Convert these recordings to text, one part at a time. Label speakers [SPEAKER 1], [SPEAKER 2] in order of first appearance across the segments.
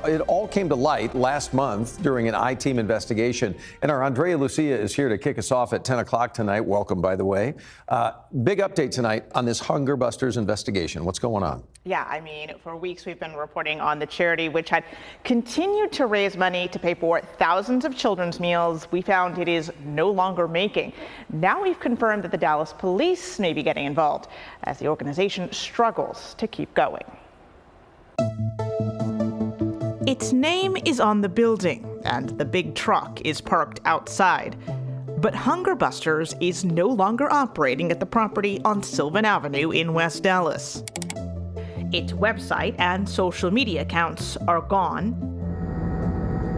[SPEAKER 1] it all came to light last month during an I-Team investigation. And our Andrea Lucia is here to kick us off at 10 o'clock tonight. Welcome, by the way. Big update tonight on this Hunger Busters investigation. What's going on?
[SPEAKER 2] Yeah, I mean, for weeks we've been reporting on the charity, which had continued to raise money to pay for thousands of children's meals. We found it is no longer making. Now we've confirmed that the Dallas police may be getting involved as the organization struggles to keep going. Its name is on the building and the big truck is parked outside. But Hunger Busters is no longer operating at the property on Sylvan Avenue in West Dallas. Its website and social media accounts are gone.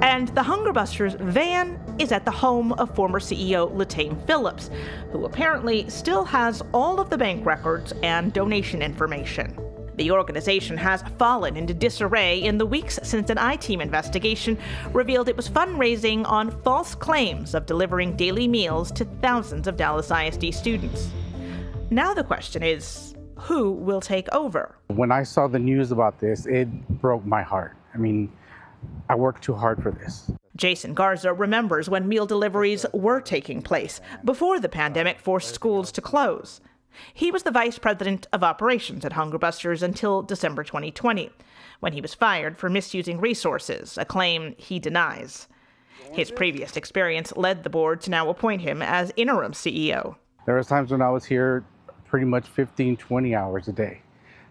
[SPEAKER 2] And the Hunger Busters van is at the home of former CEO Latane Phillips, who apparently still has all of the bank records and donation information. The organization has fallen into disarray in the weeks since an I-Team investigation revealed it was fundraising on false claims of delivering daily meals to thousands of Dallas ISD students. Now the question is, who will take over?
[SPEAKER 3] When I saw the news about this, it broke my heart. I mean, I worked too hard for this.
[SPEAKER 2] Jason Garza remembers when meal deliveries were taking place before the pandemic forced schools to close. He was the vice president of operations at Hunger Busters until December 2020, when he was fired for misusing resources, a claim he denies. His previous experience led the board to now appoint him as interim CEO.
[SPEAKER 3] There was times when I was here pretty much 15, 20 hours a day.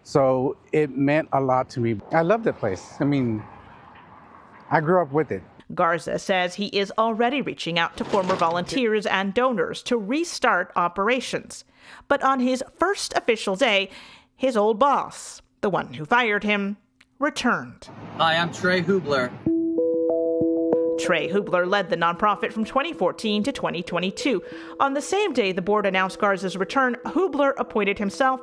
[SPEAKER 3] So it meant a lot to me. I love that place. I mean, I grew up with it.
[SPEAKER 2] Garza says he is already reaching out to former volunteers and donors to restart operations. But on his first official day, his old boss, the one who fired him, returned.
[SPEAKER 4] Hi, I'm Trey Hubler.
[SPEAKER 2] Trey Hubler led the nonprofit from 2014 to 2022. On the same day the board announced Garza's return, Hubler appointed himself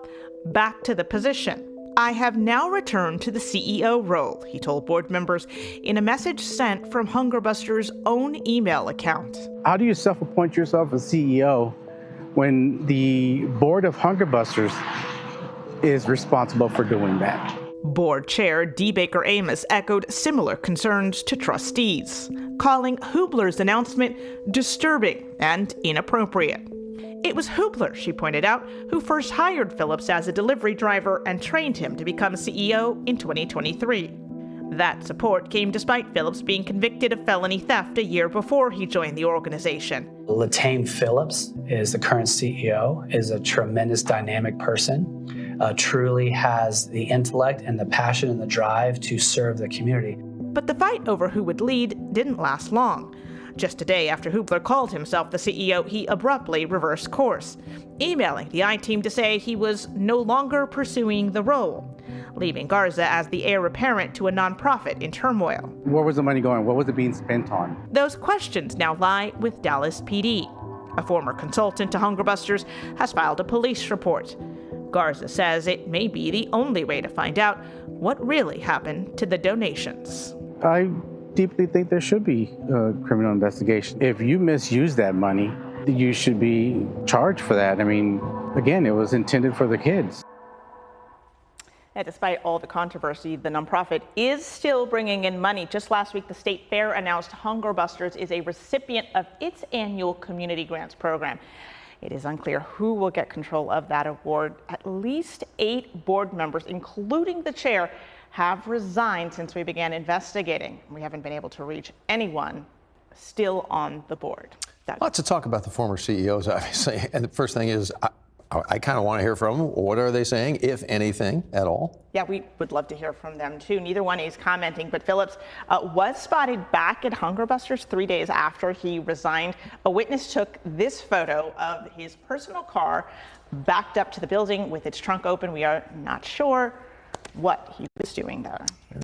[SPEAKER 2] back to the position. I have now returned to the CEO role, he told board members in a message sent from Hunger Busters' own email account.
[SPEAKER 3] How do you self-appoint yourself as CEO when the board of Hunger Busters is responsible for doing that?
[SPEAKER 2] Board Chair D. Baker Amos echoed similar concerns to trustees, calling Hubler's announcement disturbing and inappropriate. It was Hubler, she pointed out, who first hired Phillips as a delivery driver and trained him to become CEO in 2023. That support came despite Phillips being convicted of felony theft a year before he joined the organization.
[SPEAKER 5] Latane Phillips is the current CEO, is a tremendous dynamic person, truly has the intellect and the passion and the drive to serve the community.
[SPEAKER 2] But the fight over who would lead didn't last long. Just a day after Hubler called himself the CEO, he abruptly reversed course, emailing the I-Team to say he was no longer pursuing the role, leaving Garza as the heir apparent to a nonprofit in turmoil.
[SPEAKER 3] Where was the money going? What was it being spent on?
[SPEAKER 2] Those questions now lie with Dallas PD. A former consultant to Hunger Busters has filed a police report. Garza says it may be the only way to find out what really happened to the donations.
[SPEAKER 3] I deeply think there should be a criminal investigation. If you misuse that money, you should be charged for that. I mean, again, it was intended for the kids.
[SPEAKER 2] And despite all the controversy, the nonprofit is still bringing in money. Just last week, the State Fair announced Hunger Busters is a recipient of its annual community grants program. It is unclear who will get control of that award. At least 8 board members, including the chair, have resigned since we began investigating. We haven't been able to reach anyone still on the board.
[SPEAKER 1] Lots to talk about the former CEOs, obviously. And the first thing is, I kind of want to hear from them. What are they saying, if anything at all?
[SPEAKER 2] Yeah, we would love to hear from them, too. Neither one is commenting, but Phillips was spotted back at Hunger Busters 3 days after he resigned. A witness took this photo of his personal car backed up to the building with its trunk open. We are not sure what he was doing there.